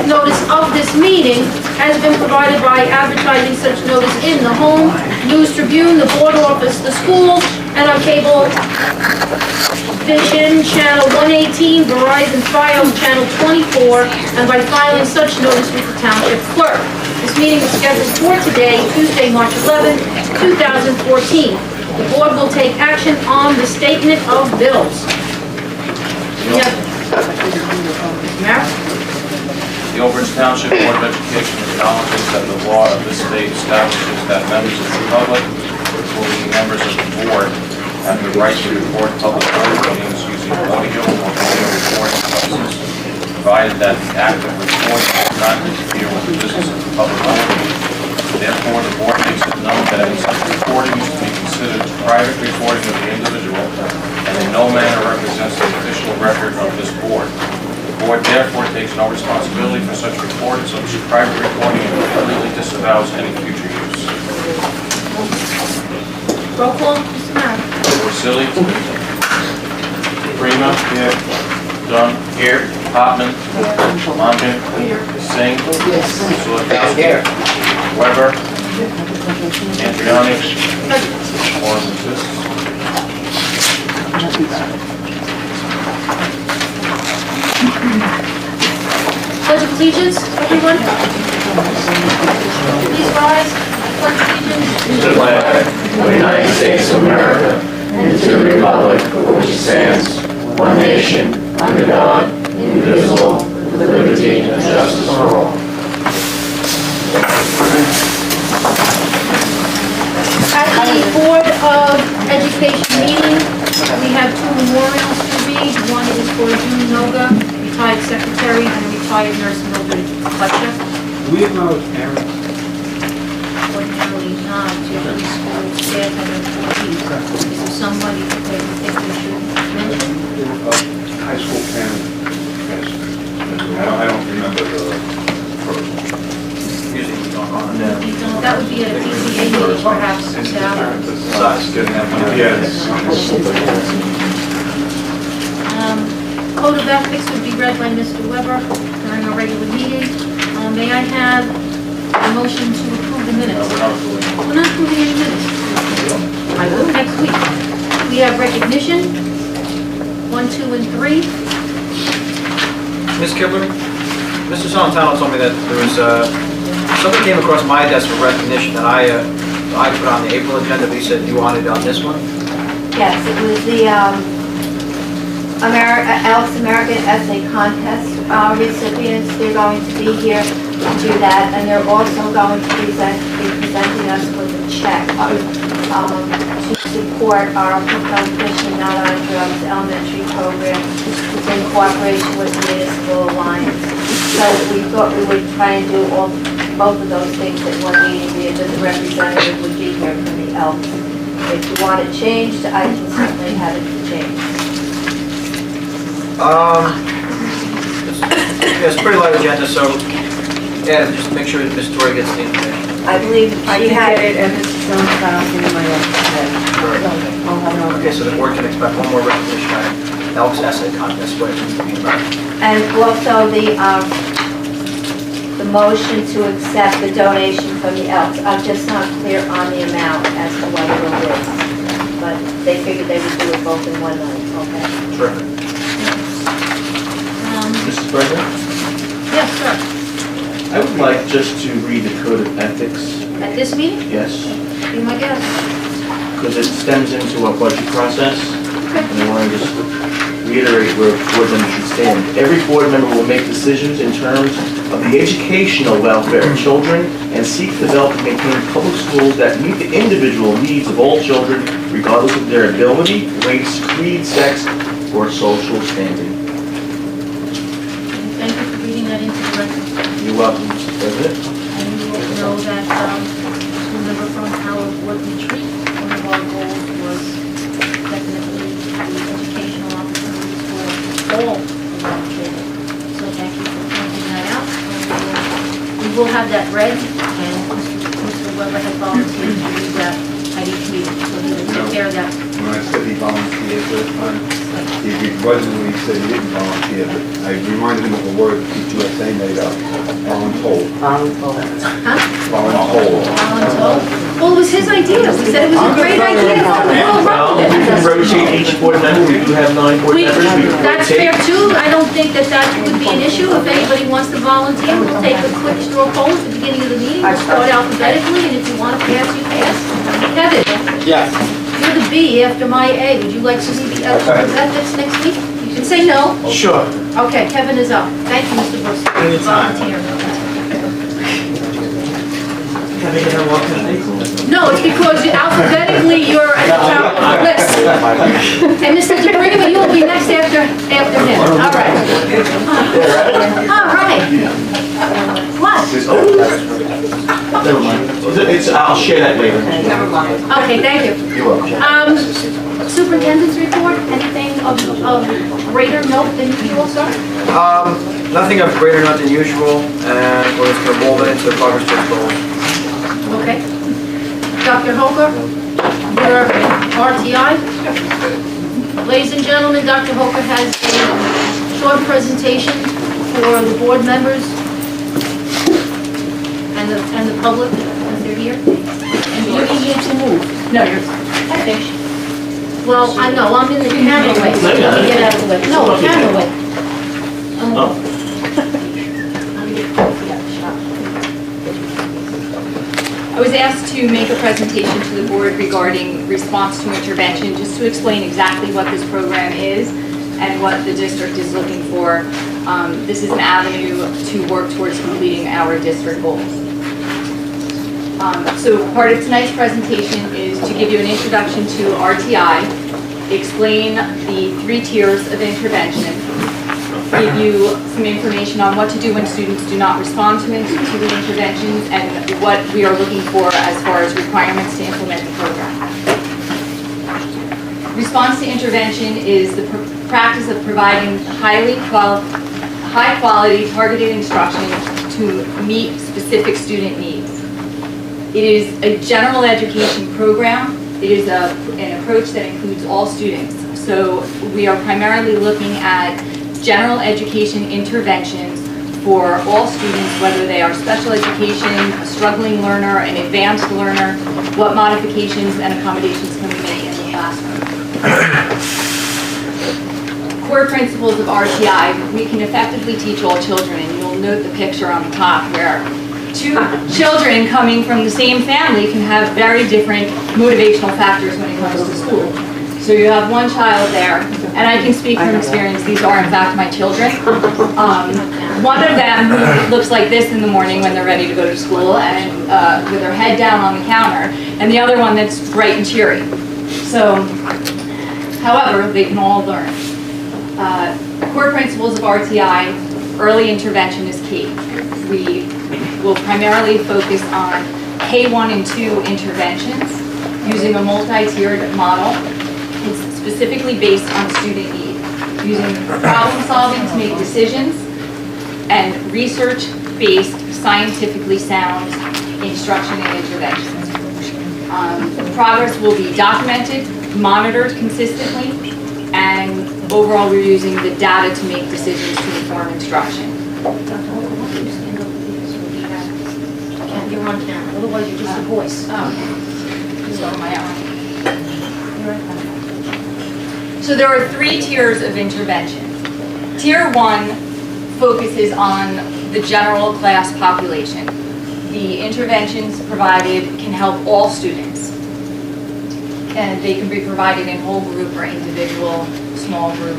notice of this meeting has been provided by advertising such notice in the Home, News Tribune, the Board Office, the schools, and on cable Vision, Channel 118, Verizon Fios, Channel 24, and by filing such notice with the Township Clerk. This meeting is scheduled for today, Tuesday, March 11, 2014. The Board will take action on the statement of bills. Yes. Mayor? The Old Bridge Township Board of Education acknowledges that the law of this state establishes that members of the public, including members of the board, have the right to record public board meetings using audio or video recording devices, provided that the act of recording does not interfere with the business of the public meeting. Therefore, the board makes it known that any such recording is to be considered private recording of the individual and in no manner represents the official record of this board. The board therefore takes no responsibility for such recording, such private recording, and completely disavows any future use. Roll call, Mr. Mayor. Porcelli? Prima? Here. Dunn? Here. Hartman? Mongan? Singh? Solakowski? Weber? Andriani? Moore insists. Pledge of allegiance, everyone. Please rise. Pledge of allegiance. To the flag of the United States of America and to the republic for which it stands, one nation, under God, indivisible, with liberty and justice for all. At the Board of Education meeting, we have two memorials to read. One is for June Noga, retired secretary, and a retired nurse, Mildred Fletcher. Do we acknowledge parents? Ordinarily not, usually school staff and employees. Is there somebody that they think we should mention? High school parent. Yes. I don't remember the person. Usually we don't honor We don't- That would be at a PTA meeting perhaps, Sarah. Yes. Code of ethics would be read by Mr. Weber during a regular meeting. May I have a motion to approve the minutes? We're not doing it. We're not approving any minutes. I will next week. We have recognition, 1, 2, and 3. Ms. Kibler, Mr. Solentano told me that there was, something came across my desk for recognition that I put on the April agenda, but he said you wanted it on this one? Yes, it was the Alex American Essay Contest recipients. They're going to be here to do that, and they're also going to be presenting us with a check to support our Hooked Fishing Not on Drugs elementary program in cooperation with the Municipal Alliance. So we thought we would try and do both of those things at one meeting. The representative would be here from the Elks. If you want it changed, I can certainly have it changed. It's a pretty light agenda, so, yeah, just make sure that Ms. Torrey gets the information. I believe she had it. and Mr. Jones got off in my I'll have it Okay, so the board can expect one more recognition item, Elks Essay Contest, what it needs to be about. And also the motion to accept the donation from the Elks. I'm just not clear on the amount as to what it is, but they figured they would do it both in one night, okay? Terrific. Mr. President, Yes, sir. I would like just to read the Code of Ethics, At this meeting, yes, be my guest. because it stems into our budget process, Okay. and I want to just reiterate where board members should stand. Every board member will make decisions in terms of the educational welfare of children and seek to develop and maintain public schools that meet the individual needs of all children, regardless of their ability, race, creed, sex, or social standing. Thank you for reading that into the record. You're welcome, Mr. President. And you will know that, remember from our board retreat, one of our goals was definitely the educational opportunities for all of our children. So thank you for pointing that out. And we will have that read, and Mr. Weber has volunteered to read that at each meeting, so he will take care of that. When I said he volunteered, volunteers last time. He wasn't when he said he didn't volunteer, but I reminded him of a word that USA made up, voluntold. Voluntold. Well, it was his idea. We said it was a great idea. We'll run Well, with we it. can rotate each board member, we do have 9 board members, we can That's rotate. fair too. I don't think that that would be an issue. If anybody wants to volunteer, we'll take a quick straw poll at the beginning of the meeting. We'll start alphabetically, and if you want to pass, you pass. Kevin, Yes. you're the B after my A. Would you like to see the ethics next week? You can say no. Sure. Okay, Kevin is up. Thank you, Mr. Brooks. Anytime. Volunteer. Can I get a walk tonight? No, it's because alphabetically you're at the top of the list. And Mr. DeBrigman, you will be next after him. All right. All right. What? Never mind. I'll share that later. Never mind. Okay, thank you. You're welcome. Superintendent's report, anything of greater note than usual, sir? Nothing of greater note than usual, and we're just gonna roll it into progress check goals. Okay. Dr. Hoker, your RTI. Ladies and gentlemen, Dr. Hoker has a short presentation for the board members and the public, if they're here. And you need to move. No, you're, I finished. Well, I know, I'm in the camera way, so let me get out of the way. No, camera way. Oh. I was asked to make a presentation to the board regarding response to intervention, just to explain exactly what this program is and what the district is looking for. This is an avenue to work towards completing our district goals. So part of tonight's presentation is to give you an introduction to RTI, explain the 3 tiers of intervention, give you some information on what to do when students do not respond to the interventions and what we are looking for as far as requirements to implement the program. Response to intervention is the practice of providing high-quality targeted instruction to meet specific student needs. It is a general education program. It is an approach that includes all students. So we are primarily looking at general education interventions for all students, whether they are special education, a struggling learner, an advanced learner, what modifications and accommodations can we make in the classroom. Core principles of RTI, we can effectively teach all children, and you'll note the picture on the top where 2 children coming from the same family can have very different motivational factors when it comes to school. So you have one child there, and I can speak from experience, these are in fact my children. One of them who looks like this in the morning when they're ready to go to school and with their head down on the counter, and the other one that's bright and cheery. So, however, they can all learn. Core principles of RTI, early intervention is key. We will primarily focus on K1 and 2 interventions using a multi-tiered model. It's specifically based on student need, using problem solving to make decisions and research-based, scientifically sound instruction and interventions. Progress will be documented, monitored consistently, and overall we're using the data to make decisions to inform instruction. You're on camera, otherwise you're just a voice. So So there are 3 tiers of intervention. Tier 1 focuses on the general class population. The interventions provided can help all students. And they can be provided in whole group or individual, small group.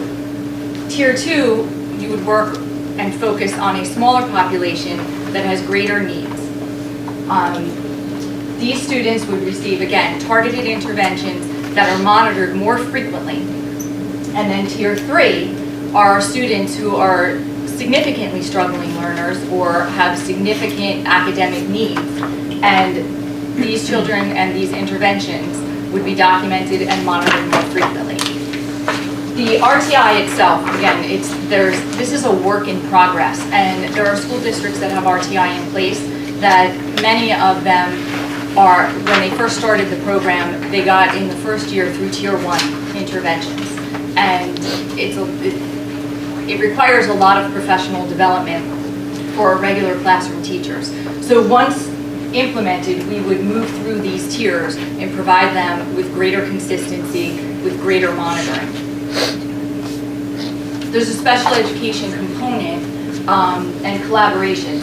Tier 2, you would work and focus on a smaller population that has greater needs. These students would receive, again, targeted interventions that are monitored more frequently. And then Tier 3 are students who are significantly struggling learners or have significant academic needs. And these children and these interventions would be documented and monitored more frequently. The RTI itself, again, this is a work in progress, and there are school districts that have RTI in place that many of them when they first started the program, they got in the first year through Tier 1 interventions. And it requires a lot of professional development for regular classroom teachers. So once implemented, we would move through these tiers and provide them with greater consistency, with greater monitoring. There's a special education component and collaboration.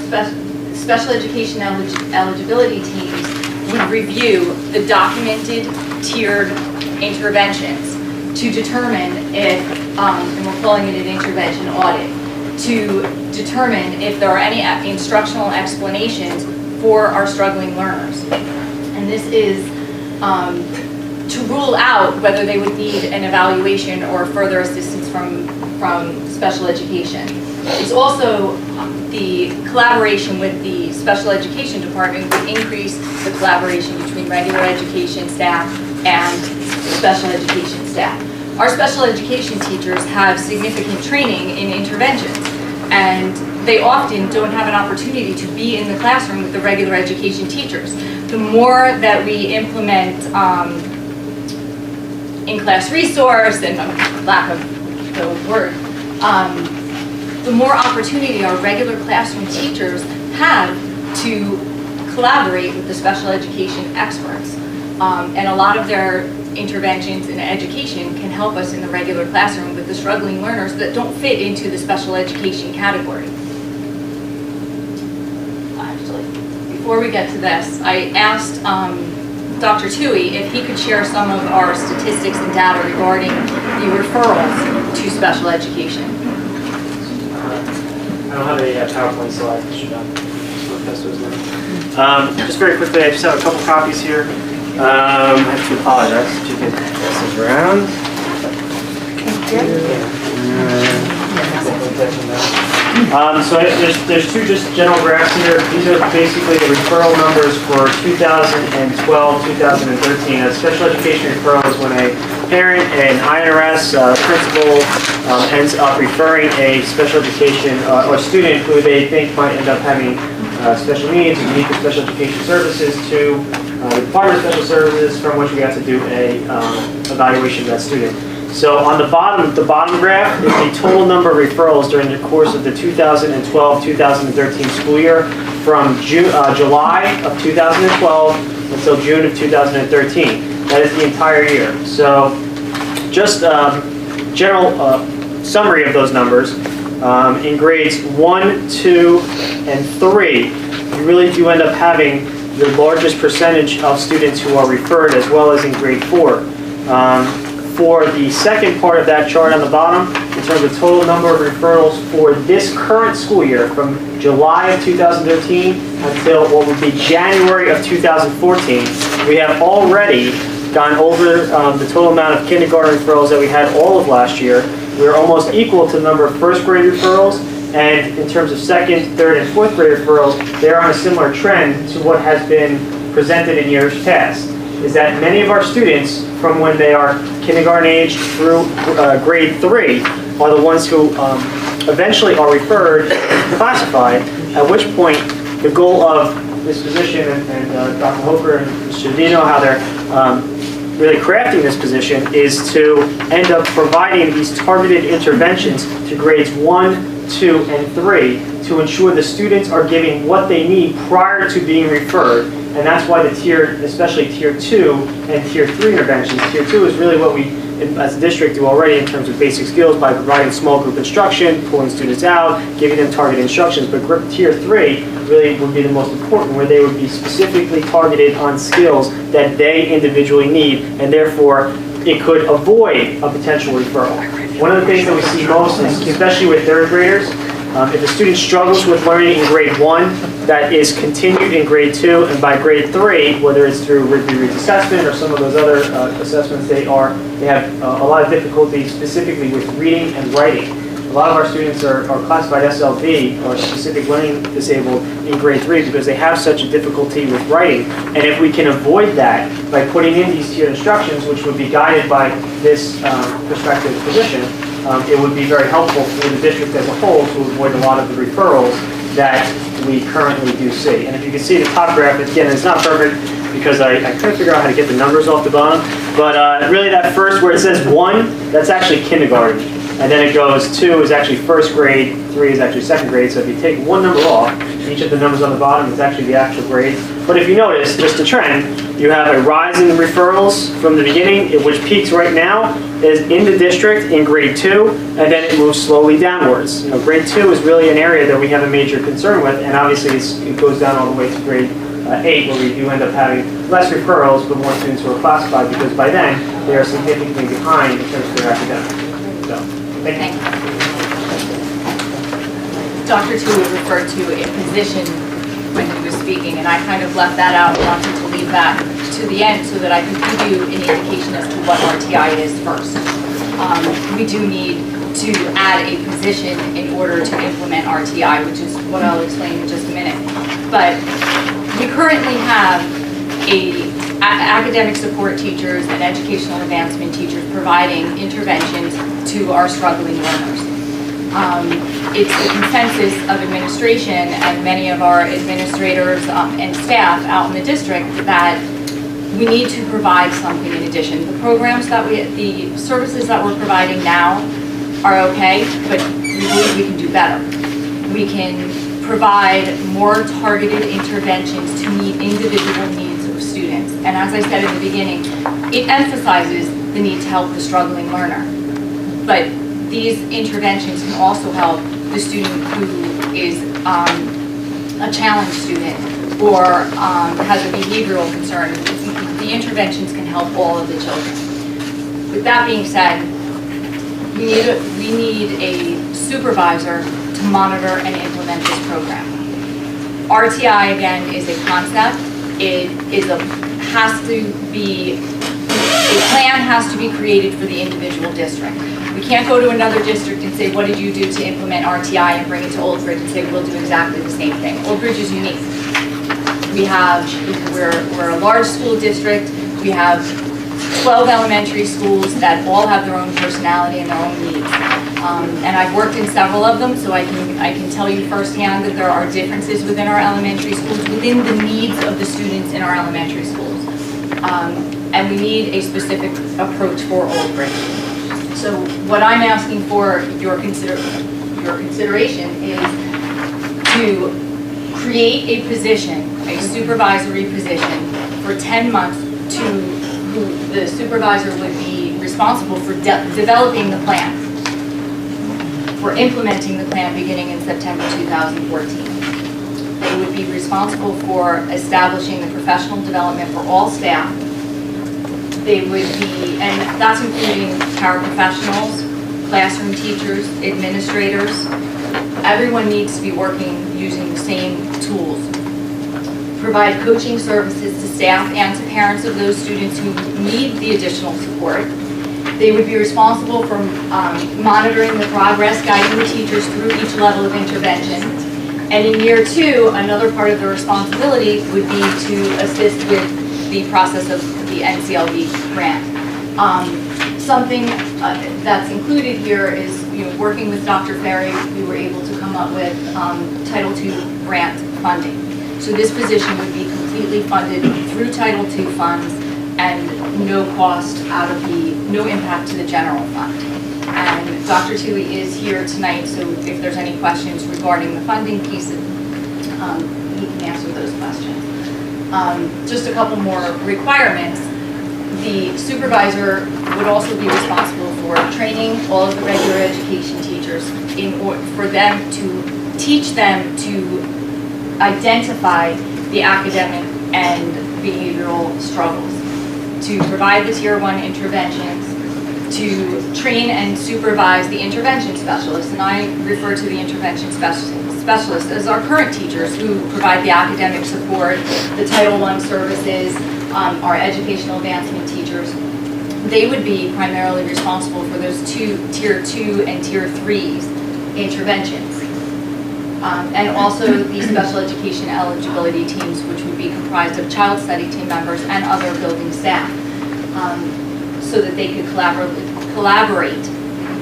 Special education eligibility teams would review the documented tiered interventions to determine if, and we're calling it an intervention audit, to determine if there are any instructional explanations for our struggling learners. And this is to rule out whether they would need an evaluation or further assistance from special education. It's also the collaboration with the special education department would increase the collaboration between regular education staff and special education staff. Our special education teachers have significant training in interventions, and they often don't have an opportunity to be in the classroom with the regular education teachers. The more that we implement in-class resource, and lack of the word, the more opportunity our regular classroom teachers have to collaborate with the special education experts. And a lot of their interventions in education can help us in the regular classroom with the struggling learners that don't fit into the special education category. Actually, before we get to this, I asked Dr. Tui if he could share some of our statistics and data regarding the referrals to special education. I don't have a PowerPoint slide. Just very quickly, I just have a couple copies here. I have to apologize if you can pass this around. So there's two just general graphs here. These are basically the referral numbers for 2012, 2013. A special education referral is when a parent, an INRS principal ends up referring a special education or student who they think might end up having special needs and need for special education services to the Department of Special Services, from which we have to do a evaluation of that student. So on the bottom graph is the total number of referrals during the course of the 2012-2013 school year from July of 2012 until June of 2013. That is the entire year. So just general summary of those numbers. In grades 1, 2, and 3, you really do end up having the largest percentage of students who are referred, as well as in grade 4. For the second part of that chart on the bottom, in terms of total number of referrals for this current school year, from July of 2013 until what would be January of 2014, we have already gone over the total amount of kindergarten referrals that we had all of last year. We're almost equal to the number of first grade referrals, and in terms of second, third, and fourth grade referrals, they're on a similar trend to what has been presented in years past. Is that many of our students, from when they are kindergarten age through grade 3, are the ones who eventually are referred and classified, at which point the goal of this position, and Dr. Hofer and Mr. Dino, how they're really crafting this position, is to end up providing these targeted interventions to grades 1, 2, and 3 to ensure the students are getting what they need prior to being referred. And that's why the tiered, especially Tier 2 and Tier 3 interventions. Tier 2 is really what we, as a district, do already in terms of basic skills by providing small group instruction, pulling students out, giving them targeted instructions. But Tier 3 really would be the most important, where they would be specifically targeted on skills that they individually need, and therefore it could avoid a potential referral. One of the things that we see most, especially with third graders, if a student struggles with learning in grade 1, that is continued in grade 2, and by grade 3, whether it's through Rigby-Reed's assessment or some of those other assessments, they have a lot of difficulty specifically with reading and writing. A lot of our students are classified SLD, or specific learning disabled, in grade 3 because they have such a difficulty with writing. And if we can avoid that by putting in these tiered instructions, which would be guided by this prospective position, it would be very helpful for the district as a whole to avoid a lot of the referrals that we currently do see. And if you can see the top graph, again, it's not perfect because I couldn't figure out how to get the numbers off the bottom. But really that first, where it says 1, that's actually kindergarten. And then it goes 2 is actually first grade, 3 is actually second grade. So if you take one number off, each of the numbers on the bottom is actually the actual grade. But if you notice, just a trend, you have a rise in referrals from the beginning, which peaks right now is in the district in grade 2, and then it moves slowly downwards. You know, grade 2 is really an area that we have a major concern with, and obviously it goes down all the way to grade 8, where we do end up having less referrals, but more students who are classified, because by then they are significantly behind in terms of their academics. So, thank you. Dr. Tu referred to a position when he was speaking, and I kind of left that out, wanted to leave that to the end so that I could give you an indication as to what RTI is first. We do need to add a position in order to implement RTI, which is what I'll explain in just a minute. But we currently have academic support teachers and educational advancement teachers providing interventions to our struggling learners. It's the consensus of administration and many of our administrators and staff out in the district that we need to provide something in addition. The programs that the services that we're providing now are okay, but we believe we can do better. We can provide more targeted interventions to meet individual needs of students. And as I said in the beginning, it emphasizes the need to help the struggling learner. But these interventions can also help the student who is a challenged student or has a behavioral concern. The interventions can help all of the children. With that being said, we need a supervisor to monitor and implement this program. RTI, again, is a concept. A plan has to be created for the individual district. We can't go to another district and say, what did you do to implement RTI, and bring it to Old Bridge and say, we'll do exactly the same thing. Old Bridge is unique. We're a large school district. We have 12 elementary schools that all have their own personality and their own needs. And I've worked in several of them, so I can tell you firsthand that there are differences within our elementary schools, within the needs of the students in our elementary schools. And we need a specific approach for Old Bridge. So what I'm asking for your consideration is to create a position, a supervisory position, for 10 months who the supervisor would be responsible for developing the plan, for implementing the plan beginning in September 2014. They would be responsible for establishing the professional development for all staff. They would be, and that's including paraprofessionals, classroom teachers, administrators. Everyone needs to be working using the same tools. Provide coaching services to staff and to parents of those students who need the additional support. They would be responsible for monitoring the progress, guiding the teachers through each level of intervention. And in year 2, another part of the responsibility would be to assist with the process of the NCLB grant. Something that's included here is, working with Dr. Ferry, we were able to come up with Title II grant funding. So this position would be completely funded through Title II funds and no cost no impact to the general fund. And Dr. Tui is here tonight, so if there's any questions regarding the funding piece, he can answer those questions. Just a couple more requirements. The supervisor would also be responsible for training all of the regular education teachers for them to teach them to identify the academic and behavioral struggles, to provide the Tier 1 interventions, to train and supervise the intervention specialists. And I refer to the intervention specialists as our current teachers who provide the academic support, the Title I services, our educational advancement teachers. They would be primarily responsible for those Tier 2 and Tier 3s interventions. And also the special education eligibility teams, which would be comprised of child study team members and other building staff, so that they could collaborate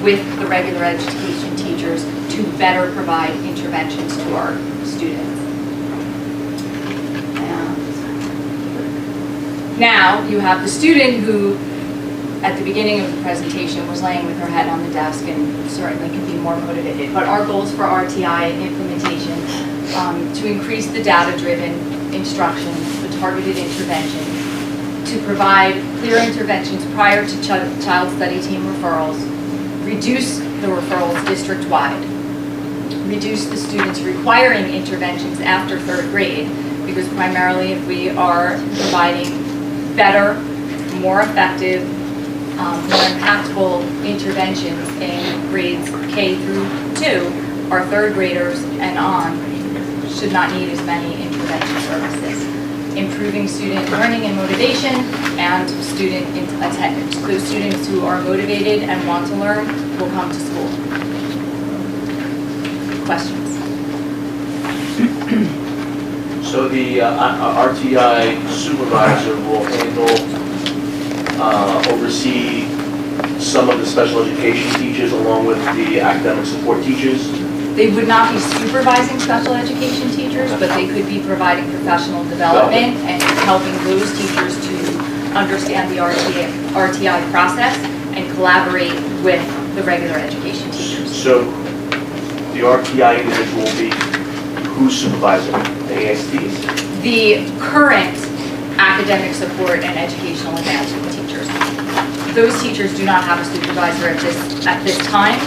with the regular education teachers to better provide interventions to our students. Now, you have the student who, at the beginning of the presentation, was laying with her head on the desk and certainly can be more motivated. But our goals for RTI and implementation, to increase the data-driven instruction, the targeted intervention, to provide clear interventions prior to child study team referrals, reduce the referrals district-wide, reduce the students requiring interventions after 3rd grade, because primarily if we are providing better, more effective, more impactful interventions in grades K through 2, our 3rd graders and on should not need as many intervention services. Improving student learning and motivation and student attendance. Those students who are motivated and want to learn will come to school. Questions? So the RTI supervisor will handle, oversee some of the special education teachers along with the academic support teachers? They would not be supervising special education teachers, but they could be providing professional development and helping those teachers to understand the RTI process and collaborate with the regular education teachers. So the RTI individual will be who's supervising? The ASTs? The current academic support and educational advancement teachers. Those teachers do not have a supervisor at this time.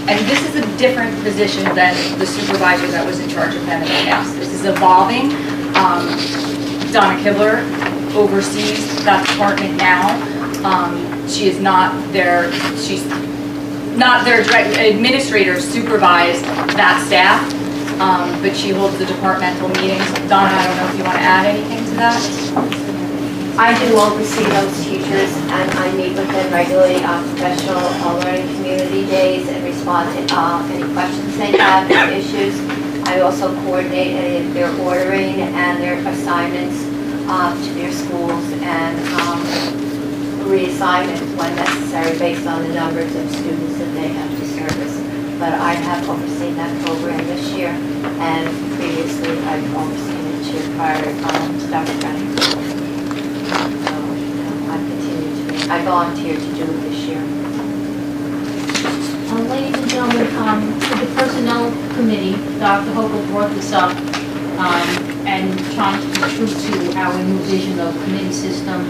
And this is a different position than the supervisor that was in charge of them in the past. This is evolving. Donna Kibler oversees that department now. She's not their direct administrator supervise that staff, but she holds the departmental meetings. Donna, I don't know if you want to add anything to that? I do oversee those teachers, and I meet with them regularly on professional learning community days and respond to any questions they have, any issues. I also coordinate any of their ordering and their assignments to their schools and reassignment when necessary based on the numbers of students that they have to service. But I have overseen that program this year, and previously I've overseen it too prior to Dr. Brennan. I volunteered to do it this year. Ladies and gentlemen, for the Personnel Committee, Dr. Hochul brought this up, and trying to be true to our new vision of committee system.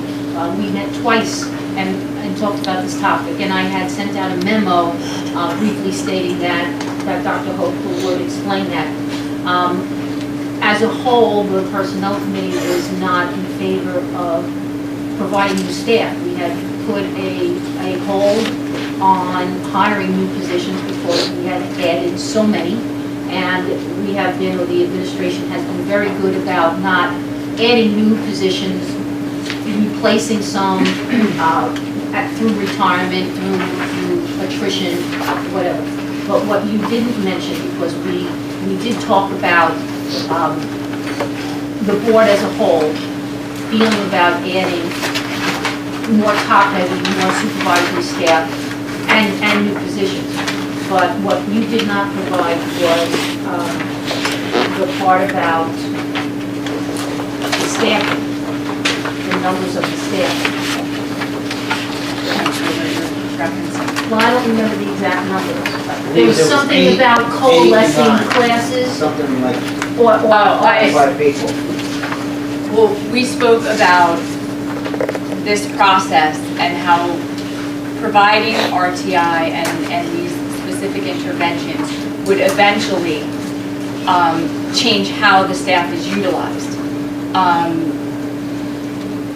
We met twice and talked about this topic, and I had sent out a memo briefly stating that Dr. Hochul would explain that. As a whole, the Personnel Committee was not in favor of providing new staff. We had put a hold on hiring new positions because we had added so many, and we have been, or the administration has been very good about not adding new positions, replacing some through retirement, through attrition, whatever. But what you didn't mention, because we did talk about the board as a whole feeling about adding more top-heavy, more supervisory staff and new positions. But what you did not provide was the part about the staffing, the numbers of the staff. Well, I don't remember the exact numbers. There was something about coalescing classes. Something like Or 5 people. Well, we spoke about this process and how providing RTI and these specific interventions would eventually change how the staff is utilized.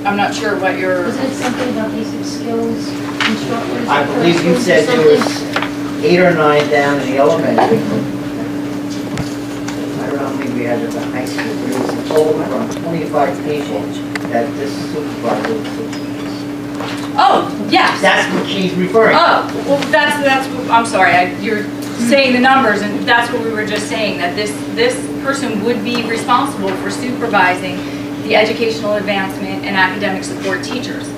I'm not sure what your... Was it something about basic skills instructors? I believe you said there was 8 or 9 down in the elementary. I don't think we had it at the high school. There was a total of around 25 people that this supervisor was supervising. Oh, yes. That's what she's referring to. Oh, well, that's, I'm sorry, you're saying the numbers, and that's what we were just saying, that this person would be responsible for supervising the educational advancement and academic support teachers.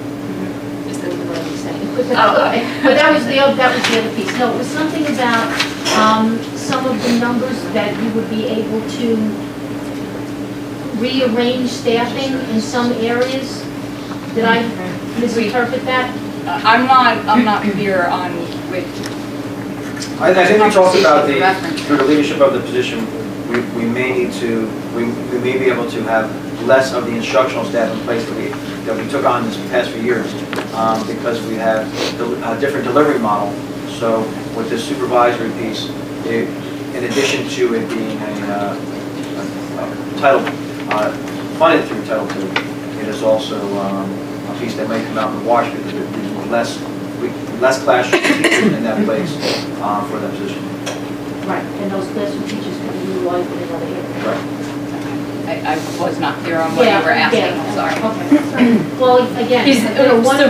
Is that what I'm saying? But that was the other piece. No, it was something about some of the numbers that you would be able to rearrange staffing in some areas Did I misinterpret that? I'm not clear on which. I think we talked about Reference. through the leadership of the position, we may need to, we may be able to have less of the instructional staff in place that we took on this past few years, because we have a different delivery model. So with this supervisory piece, in addition to it being a title, funded through Title II, it is also a piece that may come out in the wash because there's less classroom teachers in that place for that position. Right, and those classroom teachers could be utilized in another area. Right. I was not clear on what you were asking, I'm sorry. Okay. Well, again, Is- one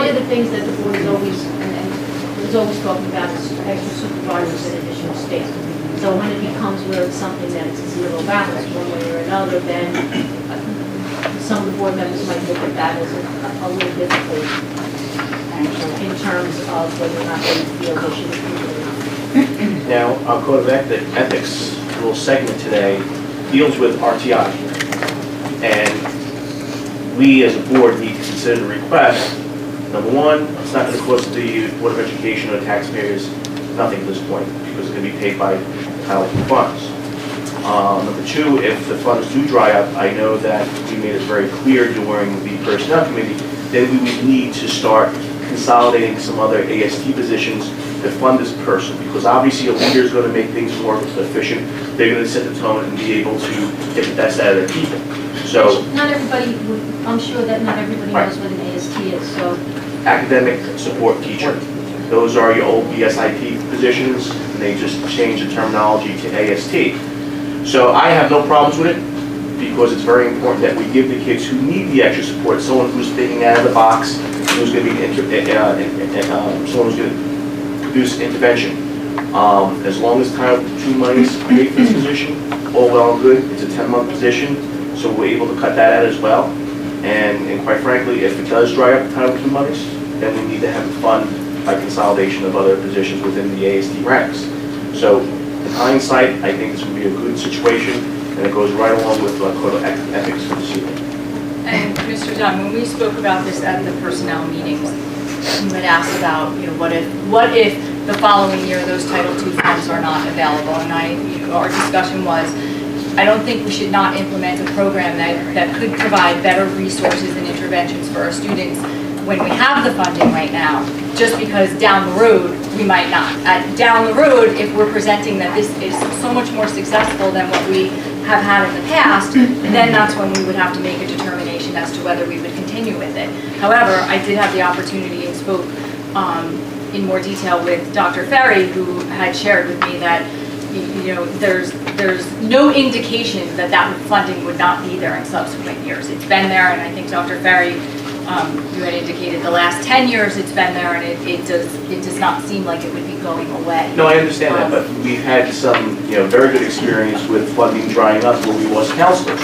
of the things that the board is always, and is always talking about is extra supervisors and additional staff. So when it becomes where it's something that it's a zero balance, one way or another, then some of the board members might look at that as a little difficult in terms of whether or not they feel they should approve it or not. Now, our Code of Ethics, little segment today, deals with RTI. And we, as a board, need to consider the request. Number one, it's not going to cost the Board of Education or taxpayers nothing at this point, because it's going to be paid by Title II funds. Number two, if the funds do dry up, I know that we made it very clear during the Personnel Committee, then we would need to start consolidating some other AST positions to fund this person, because obviously a leader is going to make things more efficient. They're going to set the tone and be able to get the best out of their people. So, Not everybody, I'm sure that not everybody Right. knows what an AST is, so. academic support teacher, those are your old BSIP positions, and they just changed the terminology to AST. So I have no problems with it, because it's very important that we give the kids who need the extra support, someone who's thinking out of the box, who's going to be, someone who's going to produce intervention. As long as Title II money is paid for this position, all well and good. It's a 10-month position, so we're able to cut that out as well. And quite frankly, if it does dry up Title II monies, then we need to have it fund by consolidation of other positions within the AST ranks. So in hindsight, I think this would be a good situation, and it goes right along with the Code of Ethics for this evening. And Mr. Dunn, when we spoke about this at the personnel meetings, you had asked about, what if the following year those Title II funds are not available? And our discussion was, I don't think we should not implement a program that could provide better resources and interventions for our students when we have the funding right now, just because down the road, we might not. Down the road, if we're presenting that this is so much more successful than what we have had in the past, then that's when we would have to make a determination as to whether we would continue with it. However, I did have the opportunity and spoke in more detail with Dr. Ferry, who had shared with me that there's no indication that funding would not be there in subsequent years. It's been there, and I think Dr. Ferry, you had indicated the last 10 years it's been there, and it does not seem like it would be going away. No, I understand that, but we've had some, very good experience with funding drying up where we lost counselors.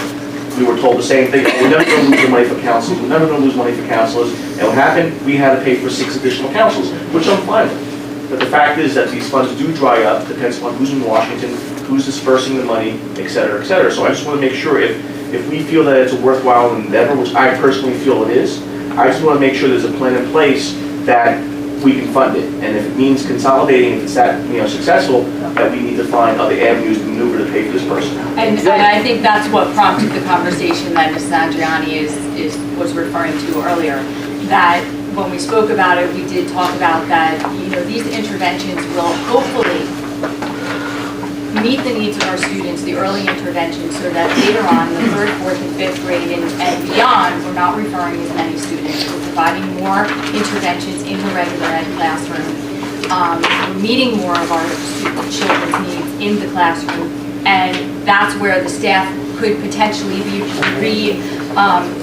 We were told the same thing, we're never going to lose the money for counselors, we're never going to lose money for counselors, and what happened? We had to pay for 6 additional counselors, which I'm fine with. But the fact is that these funds do dry up, depends upon who's in Washington, who's dispersing the money, et cetera, et cetera. So I just want to make sure if we feel that it's a worthwhile endeavor, which I personally feel it is, I just want to make sure there's a plan in place that we can fund it. And if it means consolidating, if it's that, successful, that we need to find other avenues to maneuver to pay for this person. And I think that's what prompted the conversation that Mrs. Andriani was referring to earlier, that when we spoke about it, we did talk about that, these interventions will hopefully meet the needs of our students, the early interventions, so that later on, the 3rd, 4th, and 5th grade and beyond, we're not referring as many students. We're providing more interventions in the regular ed classroom. We're meeting more of our children's needs in the classroom, and that's where the staff could potentially be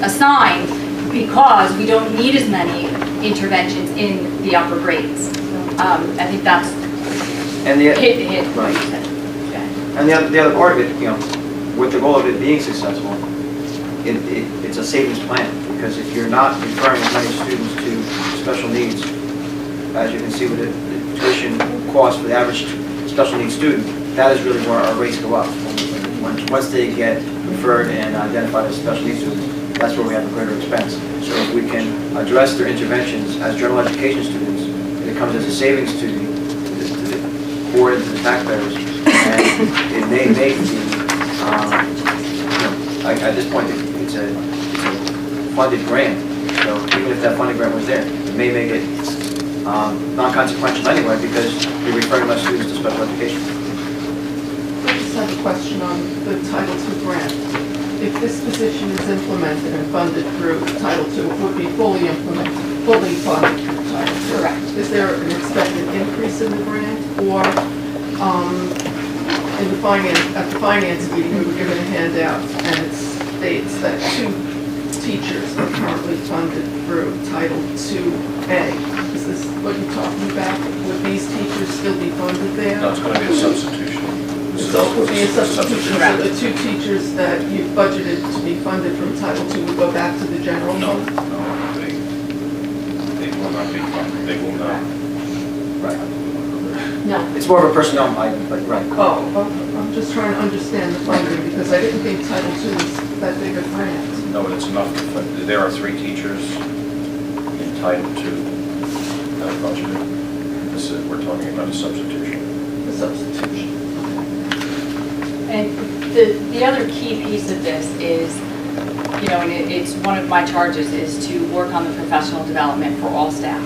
assigned, because we don't need as many interventions in the upper grades. I think that's hit what you said. And the other part of it, with the goal of it being successful, it's a savings plan, because if you're not referring as many students to special needs, as you can see with the tuition cost for the average special needs student, that is really where our rates go up. Once they get referred and identified as special needs students, that's where we have a greater expense. So if we can address their interventions as general education students, it comes as a savings to the board and to the taxpayers. And it may make the, at this point, it's a funded grant. So even if that funding grant was there, it may make it non-consequential anyway because you're referring less students to special education. I just have a question on the Title II grant. If this position is implemented and funded through Title II, it would be fully implemented, fully funded through Title II. Correct. Is there an expected increase in the grant, or at the finance meeting, we were given a handout and it states that 2 teachers are currently funded through Title II-A. Is this what you're talking about? Would these teachers still be funded there? No, it's going to be a substitution. So it would be a substitution, so the 2 teachers that you budgeted to be funded from Title II would go back to the general No, fund? they will not be funded. They will not. Right. No. It's more of a personnel item, but right. Oh, I'm just trying to understand the funding, because I didn't think Title II was that big a grant. No, but it's enough to fund. There are 3 teachers entitled to that budget. We're talking about a substitution. The substitution. And the other key piece of this is, and it's one of my charges, is to work on the professional development for all staff.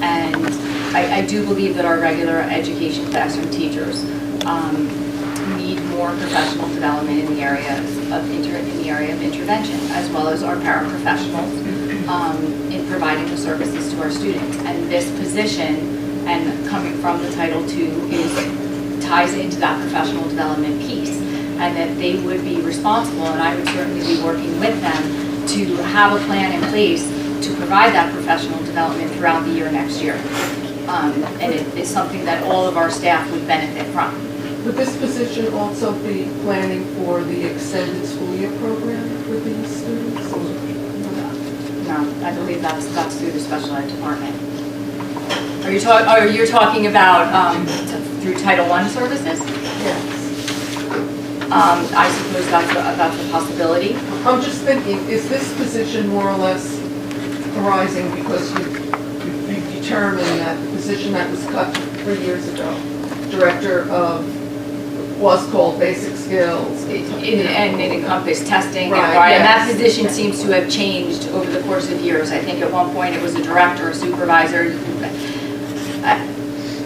And I do believe that our regular education classroom teachers need more professional development in the area of intervention, as well as our paraprofessionals in providing the services to our students. And this position, and coming from the Title II, ties into that professional development piece, and that they would be responsible, and I would certainly be working with them to have a plan in place to provide that professional development throughout the year next year. And it's something that all of our staff would benefit from. Would this position also be planning for the extended school year program for these students? No, I believe that's through the special ed department. Are you talking about through Title I services? Yes. I suppose that's a possibility. I'm just thinking, is this position more or less arising because you determined that the position that was cut 3 years ago, director of, was called basic skills? And it encompassed testing, Right, and that yes. position seems to have changed over the course of years. I think at one point it was a director, a supervisor.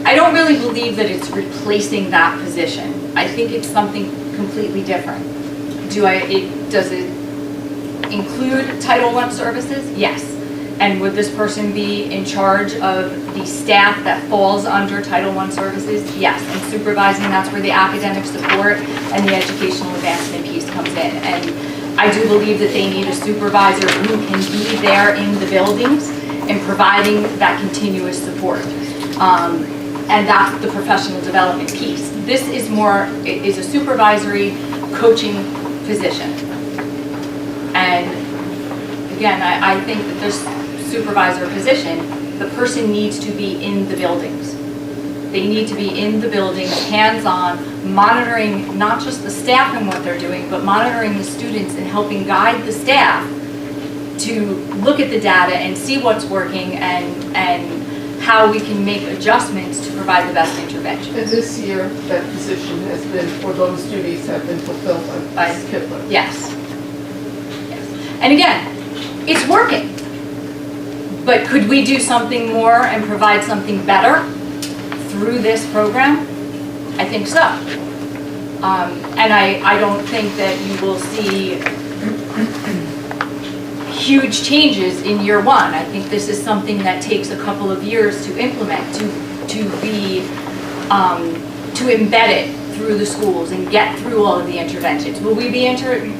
I don't really believe that it's replacing that position. I think it's something completely different. Does it include Title I services? Yes. And would this person be in charge of the staff that falls under Title I services? Yes. And supervising, that's where the academic support and the educational advancement piece comes in. And I do believe that they need a supervisor who can be there in the buildings and providing that continuous support. And that's the professional development piece. This is a supervisory coaching position. And again, I think that this supervisor position, the person needs to be in the buildings. They need to be in the buildings, hands-on, monitoring not just the staff and what they're doing, but monitoring the students and helping guide the staff to look at the data and see what's working and how we can make adjustments to provide the best intervention. And this year, that position has been, or those duties have been fulfilled by Ms. Kipler? Yes. Yes. And again, it's working. But could we do something more and provide something better through this program? I think so. And I don't think that you will see huge changes in year one. I think this is something that takes a couple of years to implement, to embed it through the schools and get through all of the interventions. Will we be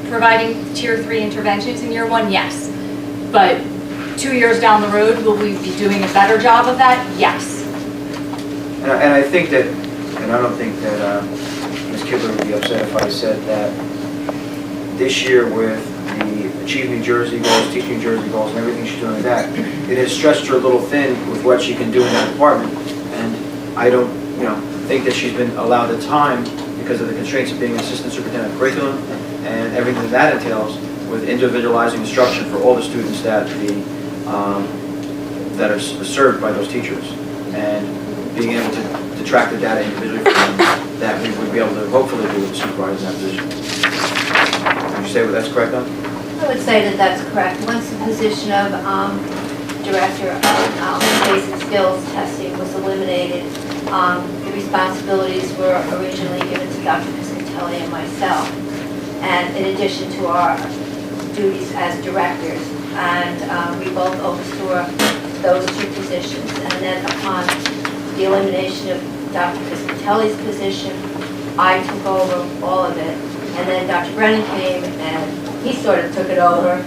providing Tier 3 interventions in year one? Yes. But 2 years down the road, will we be doing a better job of that? Yes. And I think that, and I don't think that Ms. Kibler would be upset if I said that this year with the Achieve New Jersey goals, Teach New Jersey goals, and everything she's doing with that, it has stretched her a little thin with what she can do in that department. And I don't, think that she's been allowed the time because of the constraints of being an assistant superintendent of curriculum and everything that entails with individualizing instruction for all the students that that are served by those teachers, and being able to track the data individually for them, that we would be able to hopefully do with supervisors in that position. Would you say that's correct, Don? I would say that that's correct. Once the position of Director of Basic Skills Testing was eliminated, the responsibilities were originally given to Dr. Piscatelli and myself, and in addition to our duties as directors, and we both oversaw those two positions. And then upon the elimination of Dr. Piscatelli's position, I took over all of it, and then Dr. Brennan came and he sort of took it over,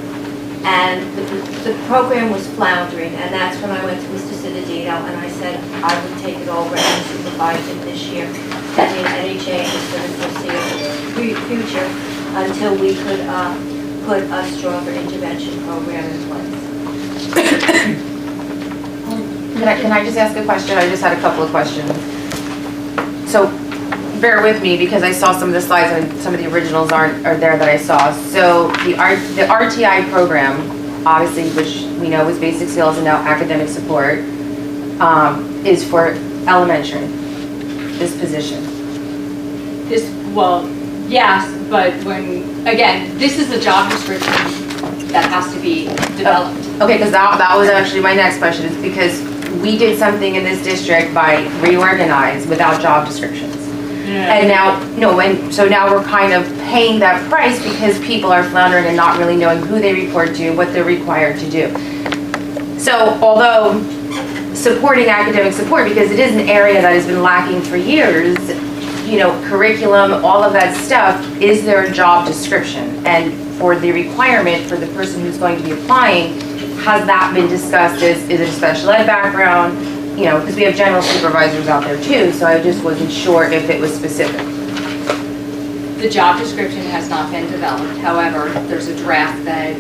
and the program was floundering, and that's when I went to Mr. Citadino and I said I would take it over and supervise it this year, pending any changes for the foreseeable future until we could put a stronger intervention program in place. Can I just ask a question? I just had a couple of questions. So bear with me because I saw some of the slides and some of the originals are there that I saw. So the RTI program, obviously, which we know is basic skills and now academic support, is for elementary, this position. Well, yes, but again, this is a job description that has to be developed. Okay, because that was actually my next question, is because we did something in this district by reorganize without job descriptions. And so now we're kind of paying that price because people are floundering and not really knowing who they report to, what they're required to do. So although supporting academic support, because it is an area that has been lacking for years, curriculum, all of that stuff, is there a job description? And for the requirement for the person who's going to be applying, has that been discussed? Is it a special ed background? Because we have general supervisors out there too, so I just wasn't sure if it was specific. The job description has not been developed. However, there's a draft that,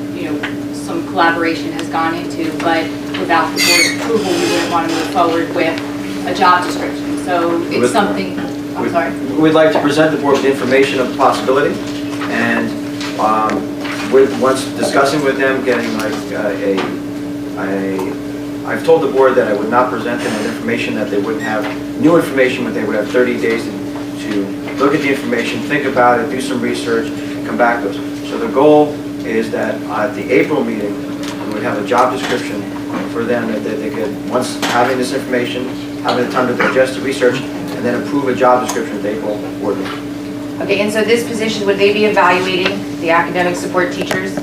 some collaboration has gone into, but without the board's approval, we wouldn't want to move forward with a job description. So it's something, I'm sorry. We'd like to present the board with information of the possibility, and once discussing with them, getting I've told the board that I would not present them with information that they wouldn't have, new information, but they would have 30 days to look at the information, think about it, do some research, and come back to us. So the goal is that at the April meeting, we would have a job description for them that they could, once having this information, having the time to digest the research, and then approve a job description at the April board meeting. Okay, and so this position, would they be evaluating the academic support teachers?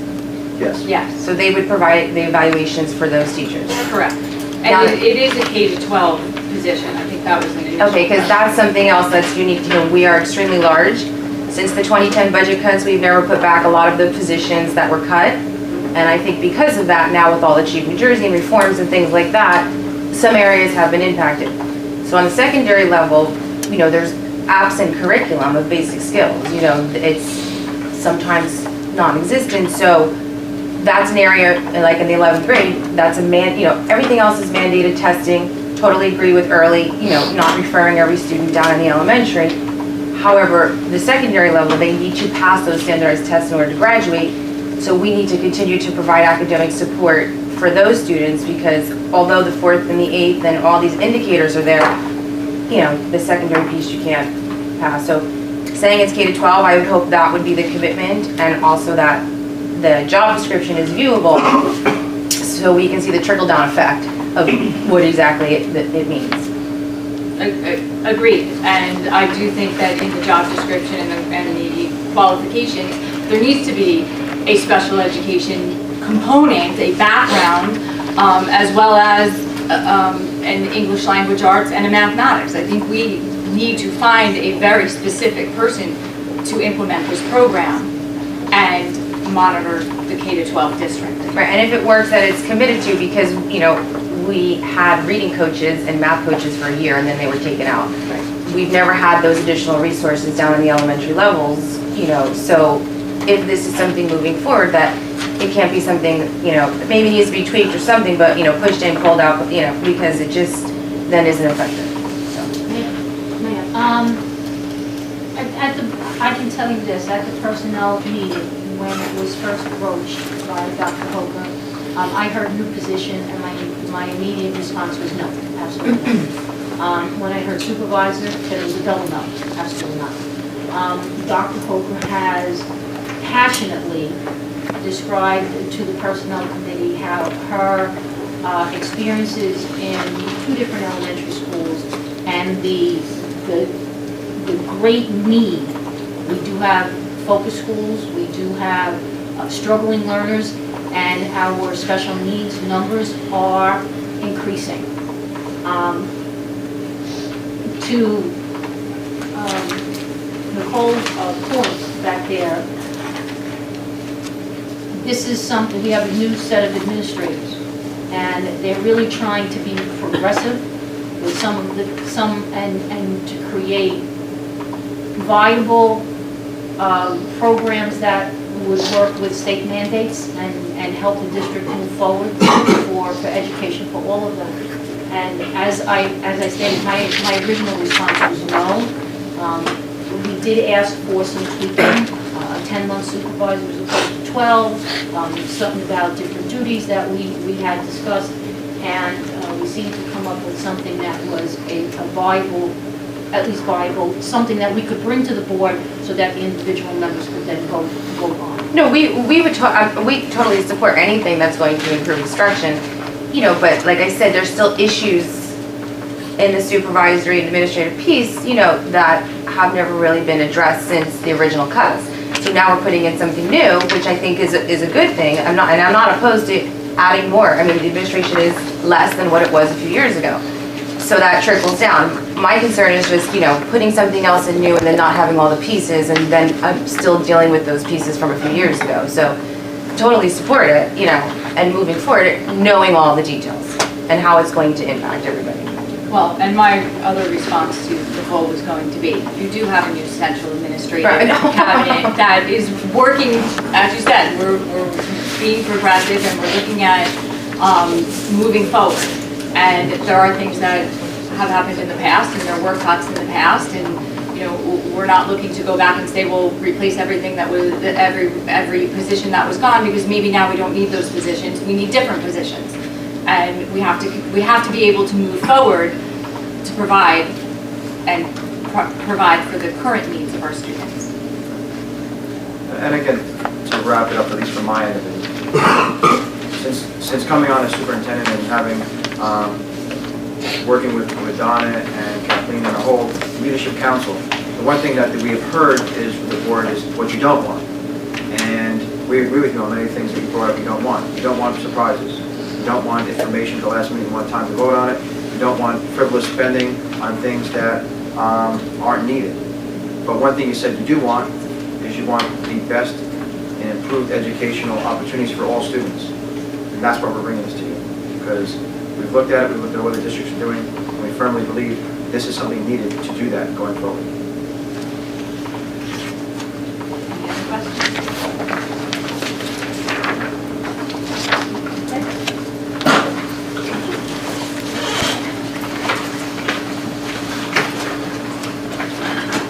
Yes. Yes. So they would provide the evaluations for those teachers? Correct. Now- And it is a K-12 position. I think that was an initial. Okay, because that's something else that's unique to know. We are extremely large. Since the 2010 budget cuts, we've never put back a lot of the positions that were cut. And I think because of that, now with all the Chief New Jersey and reforms and things like that, some areas have been impacted. So on the secondary level, there's absent curriculum of basic skills. It's sometimes non-existent. So that's an area, like in the 11th grade, that's everything else is mandated testing. Totally agree with early, not referring every student down in the elementary. However, the secondary level, they need to pass those standardized tests in order to graduate. So we need to continue to provide academic support for those students, because although the 4th and the 8th and all these indicators are there, the secondary piece you can't pass. So saying it's K-12, I would hope that would be the commitment, and also that the job description is viewable so we can see the trickle-down effect of what exactly it means. Agreed, and I do think that in the job description and the qualifications, there needs to be a special education component, a background, as well as an English language arts and a mathematics. I think we need to find a very specific person to implement this program and monitor the K-12 district. Right, and if it works that it's committed to, because, we had reading coaches and math coaches for a year and then they were taken out. We've never had those additional resources down in the elementary levels, so if this is something moving forward, that it can't be something, maybe needs to be tweaked or something, but, pushed in, pulled out, because it just then isn't effective. I can tell you this, at the personnel meeting, when it was first broached by Dr. Hogan, I heard new position, and my immediate response was no, absolutely not. When I heard supervisor, it was a double no, absolutely not. Dr. Hogan has passionately described to the personnel committee how her experiences in 2 different elementary schools and the great need. We do have focus schools, we do have struggling learners, and our special needs numbers are increasing. To Nicole's point back there, this is something, we have a new set of administrators, and they're really trying to be progressive with and to create viable programs that would work with state mandates and help the district move forward for education for all of them. And as I stated, my original response was no. We did ask for some tweaking, 10-month supervisor as opposed to 12, something about different duties that we had discussed, and we seemed to come up with something that was a viable, at least viable, something that we could bring to the board so that the individual members could then vote on. No, we totally support anything that's going to improve instruction, you know, but like I said, there's still issues in the supervisory and administrative piece, you know, that have never really been addressed since the original cuts. So now we're putting in something new, which I think is a good thing. I'm not opposed to adding more. I mean, the administration is less than what it was a few years ago. So that trickles down. My concern is just, you know, putting something else in new and then not having all the pieces, and then I'm still dealing with those pieces from a few years ago. So totally support it, you know, and moving forward, knowing all the details and how it's going to impact everybody. Well, and my other response to Nicole was going to be, you do have a new central administrative Right. cabinet that is working, as you said, we're being progressive and we're looking at moving forward. And there are things that have happened in the past, and there were cuts in the past, and you know, we're not looking to go back and say we'll replace everything that was, every position that was gone, because maybe now we don't need those positions, we need different positions. And we have to be able to move forward to provide for the current needs of our students. And again, to wrap it up, at least from my end of it, since coming on as superintendent and having, working with Donna and Kathleen and the whole leadership council, the one thing that we have heard is from the board is what you don't want. And we agree with you on many things that you brought up you don't want. You don't want surprises. You don't want information at the last minute, you want time to vote on it. You don't want frivolous spending on things that aren't needed. But one thing you said you do want is you want the best and improved educational opportunities for all students. And that's why we're bringing this to you. Because we've looked at it, we've looked at what the districts are doing, and we firmly believe this is something needed to do that going forward. Any other questions?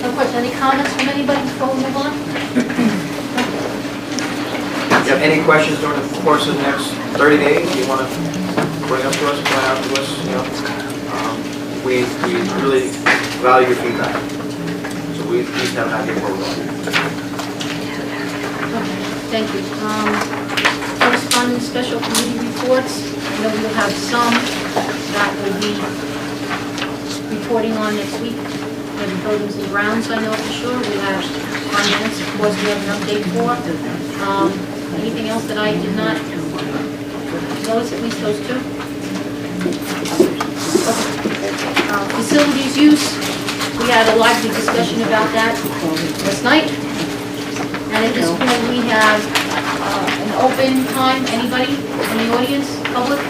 No questions. Any comments from anybody before we move on? If you have any questions during the course of the next 30 days you want to bring up to us, point out to us, you know, we really value your feedback. So we please have an idea where we're going. Okay, thank you. Correspondence, special committee reports. I know we'll have some that will be reporting on next week. We have buildings and grounds, I know for sure. We have finance, of course, we have an update for. Anything else that I did not notice, at least those two? Facilities use, we had a lively discussion about that last night. And at this point, we have an open time. Anybody in the audience, public?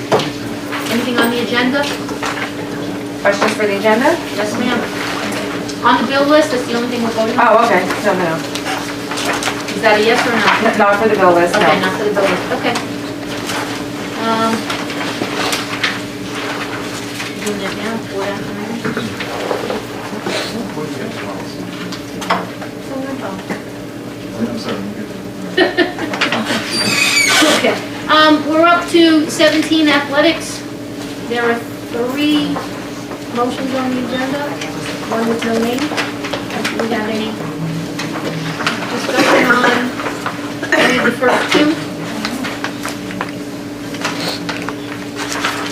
Anything on the agenda? Questions for the agenda? Yes, ma'am. On the bill list, that's the only thing we're voting on? Oh, okay, no. Is that a yes or a no? Not for the bill list, no. Okay, not for the bill list, okay. Doing that now, board action items? Oh, no problem. 17, athletics. There are 3 motions on the agenda, one with no name. Do we have any discussion on any of the first 2?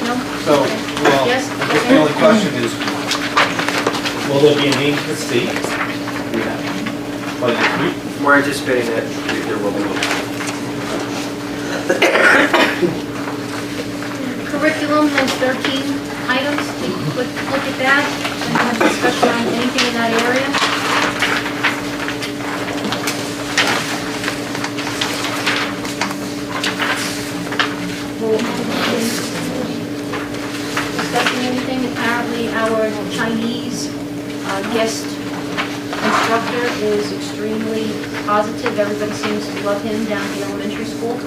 No? So, well, Yes? I guess the only question is, will there be a name to the state? We're anticipating that there will be. Curriculum has 13 items. Take a quick look at that and have discussion on anything in that area. Discussing anything, apparently our Chinese guest instructor is extremely positive. Everybody seems to love him down at the elementary school.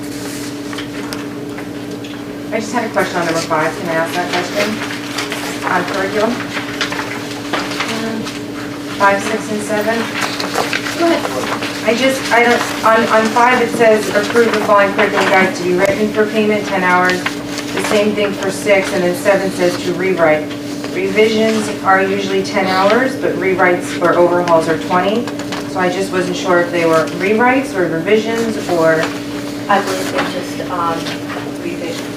I just had a question on number 5. Can I ask that question? On curriculum? 5, 6, and 7? Go ahead. I don't, on 5 it says approve the following curriculum guide to be written for payment 10 hours. The same thing for 6, and then 7 says to rewrite. Revisions are usually 10 hours, but rewrites or overhauls are 20. So I just wasn't sure if they were rewrites or revisions or... I believe they're just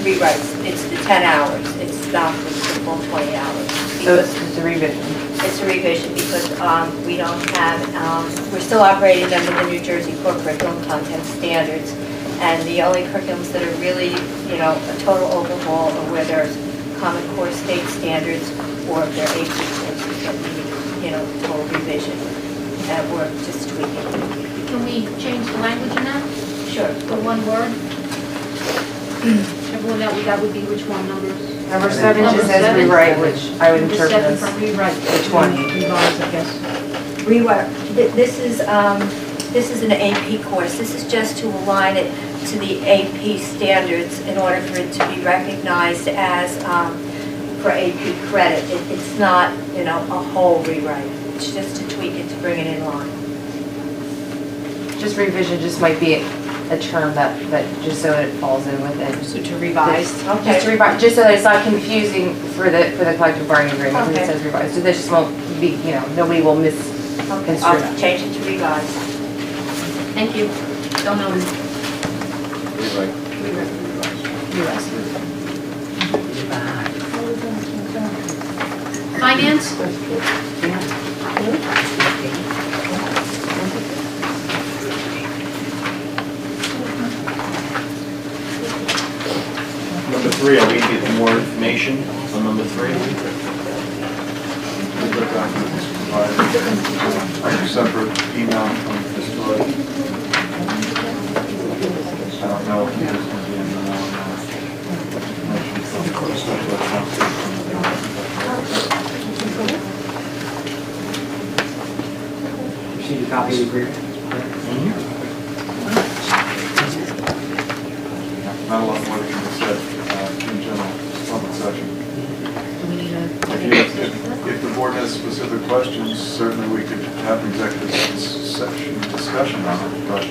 rewrites. It's the 10 hours. It's not the full 20 hours. So it's a revision. It's a revision because we don't have, we're still operating under the New Jersey Core Curriculum Content Standards. And the only curriculums that are really, you know, a total overhaul are where there's Common Core state standards or if they're AP courses that need, you know, total revision. Or just tweaking. Can we change the language in that? Sure. For one word? Everyone that would be which one, numbers? Number 7 Number just says 7? rewrite, which I would Number interpret 7 as from rewrite. the 20. Revise, I guess. Rewrite. This is an AP course. This is just to align it to the AP standards in order for it to be recognized as for AP credit. It's not, you know, a whole rewrite. It's just to tweak it to bring it in line. Just revision just might be a term that just so that it falls in with it. So to revise. Just to revise, just so that it's not confusing for the collective bargaining agreement, because it says revise. So this just won't be, you know, nobody will misconstrue I'll that. change it to revise. Thank you. So noted. Finance? Number 3, are we getting more information on number 3? A separate email from Mr. I don't know if there's going to be any more information from special Received a copy of the agreement? Not a lot more can be said in general, public session. Do we need a... If the board has specific questions, certainly we could have an executive session discussion on it, but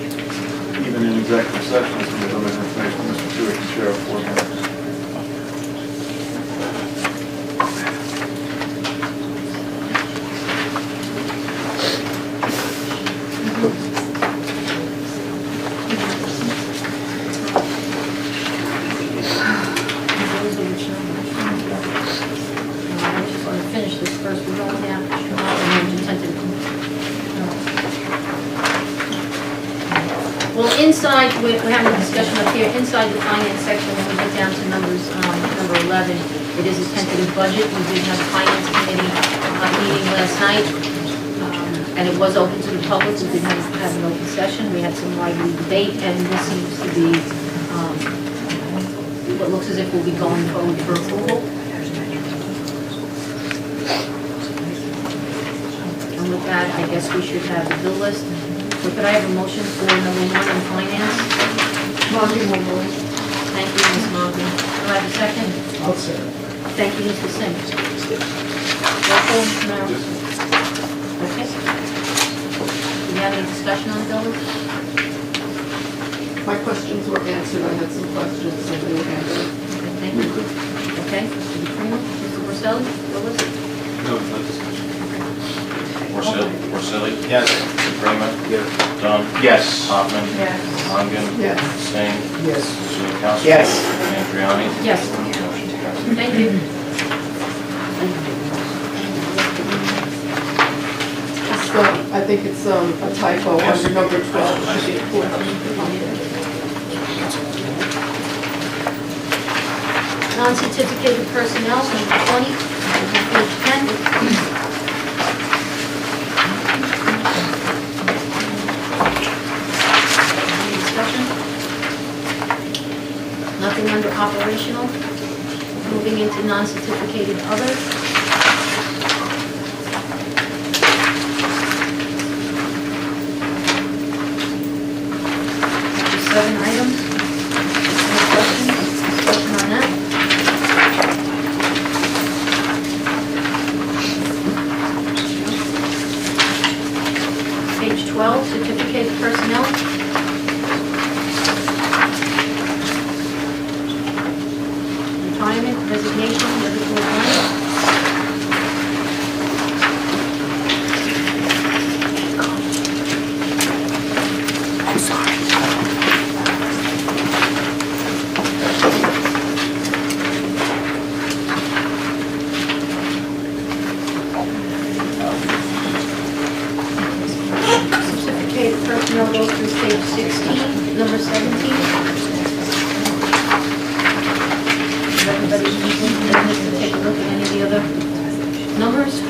even in executive session, there's going to be limited information Mr. Stewart can share with board members. Finish this first, we're going down. Well, inside, we're having a discussion up here, inside the finance section, when we get down to numbers, number 11, it is a tentative budget. We did have a finance committee meeting last night, and it was open to the public. We did have an open session. We had some lively debate, and this seems to be what looks as if we'll be going forward for approval. And with that, I guess we should have the bill list. So could I have a motion for number 1 on finance? Monty will move. Thank you, Ms. Morgan. Do I have a second? I'll second. Thank you, Mr. Singh. Roll call, Madam. Okay. Do we have any discussion on the bill list? My questions were answered. I had some questions and they were answered. Thank you. Okay, Mr. Freeman, Mr. Porcelli, Phyllis? No, no discussion. Porcelli? Yes. Freeman? Yes. Dunn? Yes. Hoffman? Yes. Mongan? Yes. Singh? Yes. Sudakowski? Yes. Andriani? Yes. Motion carries. Thank you. I think it's a typo under number 12, it should be 14. Non-certificated personnel, number 20, page 10. Any discussion? Nothing under operational. Moving into non-certificated other. Seven items. Any questions? Discussion on that? Page 12, certificated personnel. Retirement, resignation, regulatory blank. Certificated personnel goes through page 16, number 17. If everybody's using, then we can take a look at any of the other numbers.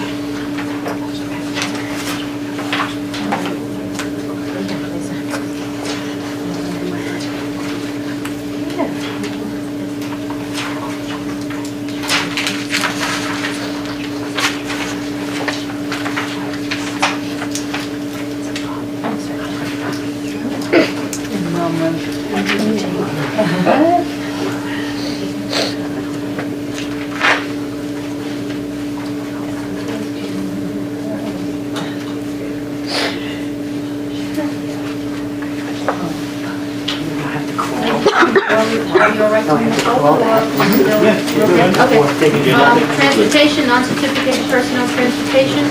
Are you all right? Okay. Transportation, non-certificated personnel, transportation.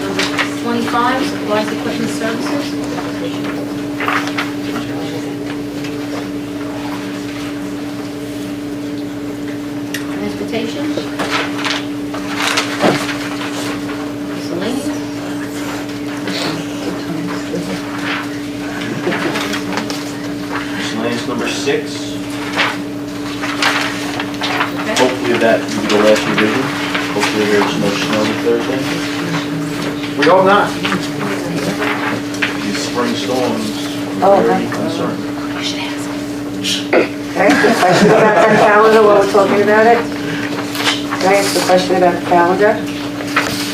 Number 25, supplies, equipment, services. Transportation. Miscellaneous. Miscellaneous number 6. Okay. Hopefully that will be the last revision. Hopefully there's no snow Thursday. We hope not. These spring storms Oh, are very okay. concerning. Can I ask a question about that calendar while we're talking about it? Can I ask a question about the calendar?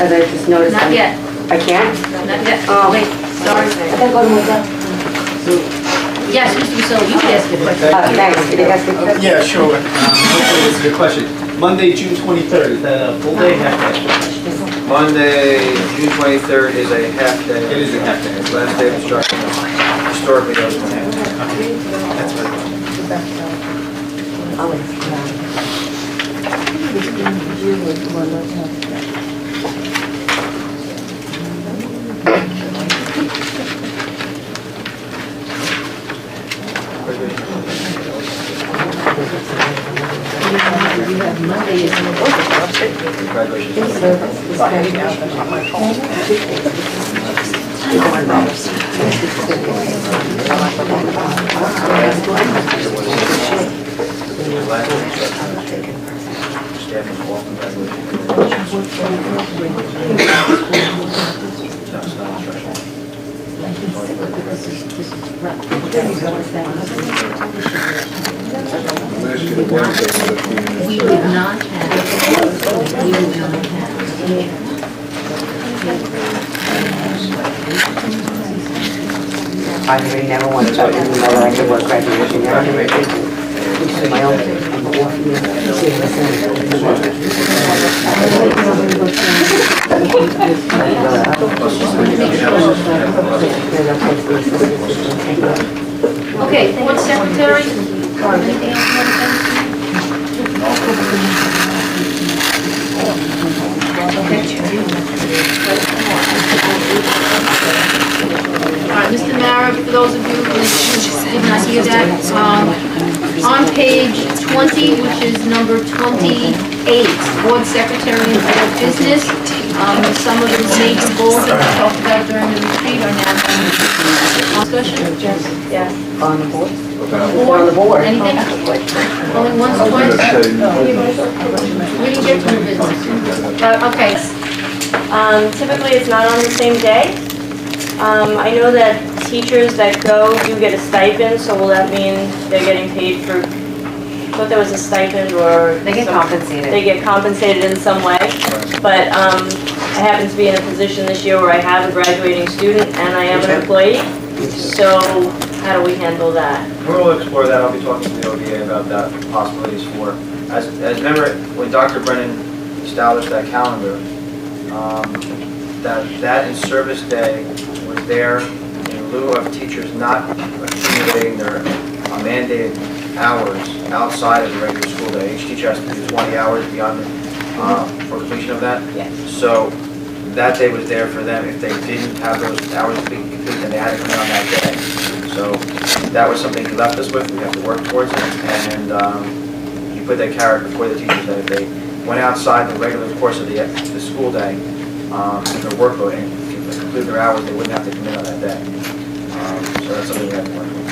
As I just noticed. Not yet. I can't? Not yet. Oh. Wait, sorry. I gotta go to my desk. Yes, Mr. Russillo, you can ask a question. Thanks, can you ask me a question? Yeah, sure. Hopefully this is a good question. Monday, June 23rd, is that a full day, half day? Monday, June 23rd is a half day. It is a half day. Last day of instruction. Historically, those one half. That's what I thought. I'll ask You have Monday is Last day of instruction. Staff is welcome, graduation. No, it's not instruction. We did not have, we did not I really never wanted to, even though I could work graduation. I never did. My own thing. Okay, board secretary? Anything else you want to All right, Mr. Mara, for those of you who did not hear that, on page 20, which is number 28, board secretary and board business, some of the major goals that we talked about during the retreat are now discussion. Yes. On the board? Board, On the board. anything? Only once, twice? We didn't get to the business. Okay, Typically, it's not on the same day. I know that teachers that go do get a stipend, so will that mean they're getting paid for, I thought there was a stipend or? They get compensated. They get compensated in some way, but I happen to be in a position this year where I have a graduating student and I am an employee, so how do we handle that? We'll explore that. I'll be talking to the ODA about that possibilities for, as remember, when Dr. Brennan established that calendar, that in-service day was there in lieu of teachers not accumulating their mandated hours outside of the regular school day. Each teacher has to do 20 hours beyond for completion of that. Yes. So that day was there for them. If they didn't have those hours to be complete, then they had to come in on that day. So that was something he left us with. We have to work towards it. And he put that carrot before the teachers that if they went outside the regular course of the school day, their workload and complete their hours, they wouldn't have to come in on that day. So that's something we have to work with.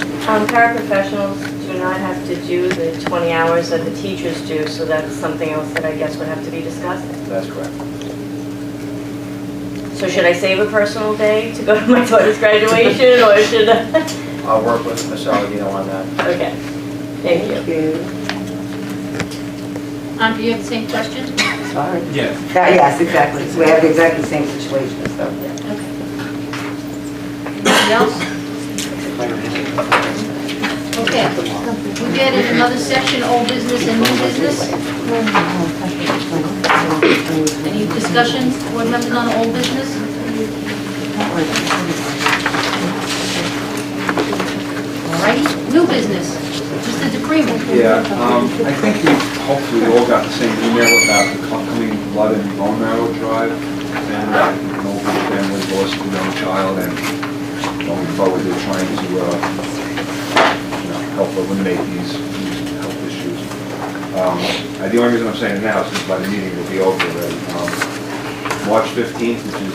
Paraprofessionals do not have to do the 20 hours that the teachers do, so that's something else that I guess would have to be discussed. That's correct. So should I save a personal day to go to my daughter's graduation, or should I? I'll work with Ms. Saladino on that. Okay, thank you. do you have the same question? Sorry. Yes. Yes, exactly. So we have exactly the same situation, so. Anybody else? Okay. We get in another section, old business and new business. Any discussions, board members on old business? All right, new business. Mr. DeCremo. Yeah, I think we hopefully all got the same email about the upcoming blood and bone marrow drive, and an old family lost a young child, and going forward, they're trying to, help eliminate these health issues. The only reason I'm saying it now is because by the meeting will be over already. March 15th, which is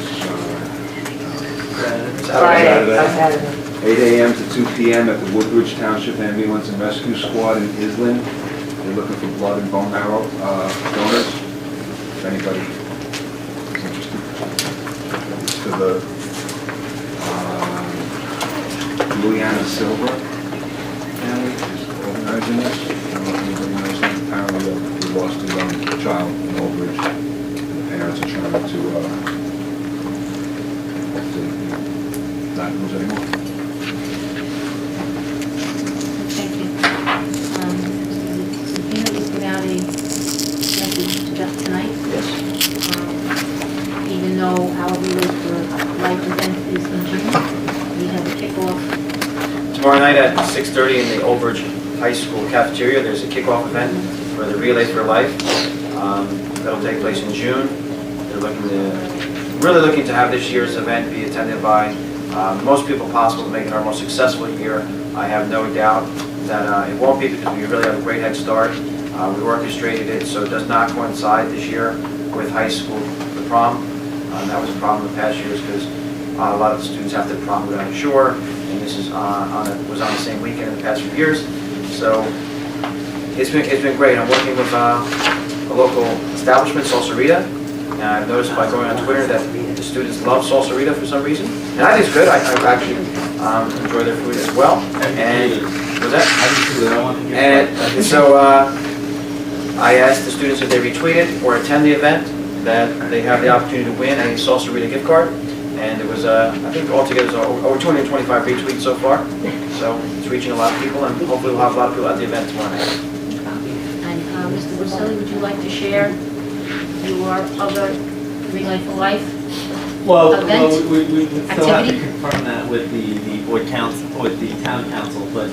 Saturday. 8 a.m. to 2 p.m. at the Woodbridge Township Ambulance and Rescue Squad in Island. They're looking for blood and bone marrow donors. If anybody is interested. It's to the Juliana Silver family is organizing this. I don't know if anybody knows them. Apparently we lost a young child in Old Bridge. The parents are trying to hopefully not lose anymore. Even though our Life event is in June, we have a kickoff. Tomorrow night at 6:30 in the Old Bridge High School cafeteria, there's a kickoff event for the Relay for Life. That'll take place in June. They're really looking to have this year's event be attended by most people possible to make it our most successful year. I have no doubt that it won't be because we really have a great head start. We orchestrated it so it does not coincide this year with high school, the prom. That was a problem in the past years because a lot of the students have to prom down the shore, and this is was on the same weekend in the past few years. So it's been great. I'm working with a local establishment, Salsarita, and I've noticed by going on Twitter that the students love Salsarita for some reason, and I think it's good. I actually enjoy their food as well. And was that? And so I asked the students if they retweet it or attend the event, that they have the opportunity to win a Salsarita gift card. And it was, I think altogether, over 225 retweets so far. So it's reaching a lot of people, and hopefully we'll have a lot of people at the event tomorrow night. And Roselli, would you like to share your other Relay for Life? Well, Event? we still have to Activity? confirm that with the board council, with the town council, but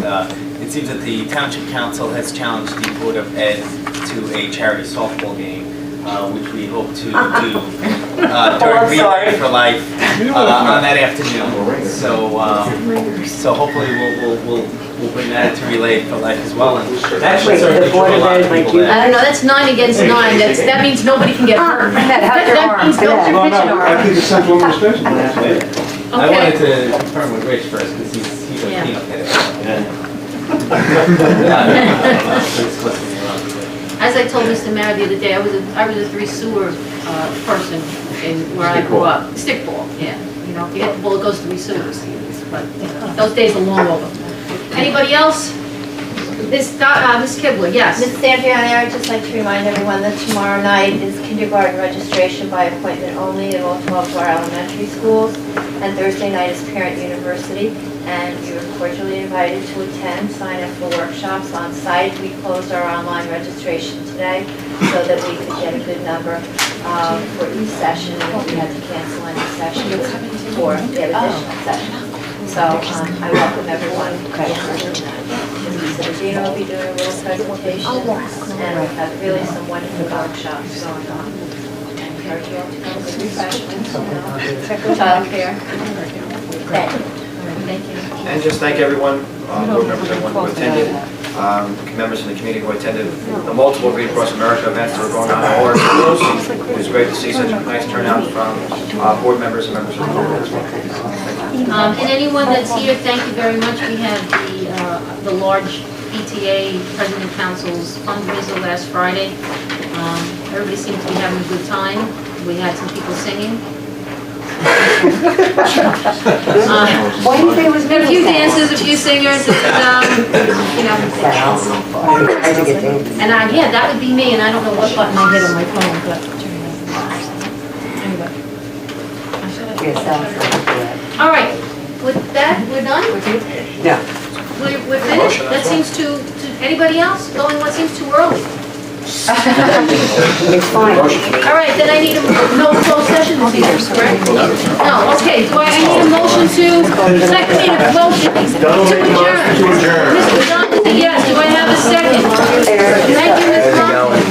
it seems that the township council has challenged the Board of Ed to a charity softball game, which we hope to do during Relay for Life on that afternoon. So hopefully we'll bring that to Relay for Life as well, and that should certainly draw a lot of people there. I don't know, that's 9 against 9, that means nobody can get hurt. That means nobody can pitch an I arm. think it's central administration. I wanted to confirm with Rich first, because he's a Yeah. cleanup hitter. As I told Mr. Mayor the other day, I was a 3 sewer person in where I grew up. Stickball, yeah. You know, if you hit the ball, it goes 3 sewers. But those days are long over. Anybody else? Ms. Kibler, yes. Ms. Sandriani, I would just like to remind everyone that tomorrow night is kindergarten registration by appointment only at all 12 of our elementary schools, and Thursday night is Parent University, and you're cordially invited to attend, sign up for workshops on site. We closed our online registration today so that we could get a good number for each session, and if we had to cancel any sessions for the additional session. So I welcome everyone. Mr. Sedino will be doing a little presentation, and we've had really some wonderful workshops going on. I encourage you all to come with refreshments, check with childcare. Thank you. And just thank everyone, board members, everyone who attended, members in the community who attended the multiple Read Across America events that were going on in all our schools. It was great to see such a nice turnout from board members and members of the board as well. And anyone that's here, thank you very much. We had the large PTA President Council's fundraiser last Friday. Everybody seemed to be having a good time. We had some people singing. Why do you think it was Had a few dances, a few singers, and, you know. And yeah, that would be me, and I don't know what button I hit on my phone, but. Anyway. All right, with that, we're done? Yeah. We're finished? That seems too, anybody else going what seems too early? It's fine. All right, then I need no closed session this evening, correct? No, okay, I need a motion second need a motion to adjourn. Mr. Johnson, yes, do I have a second? Thank you, Ms. Johnson.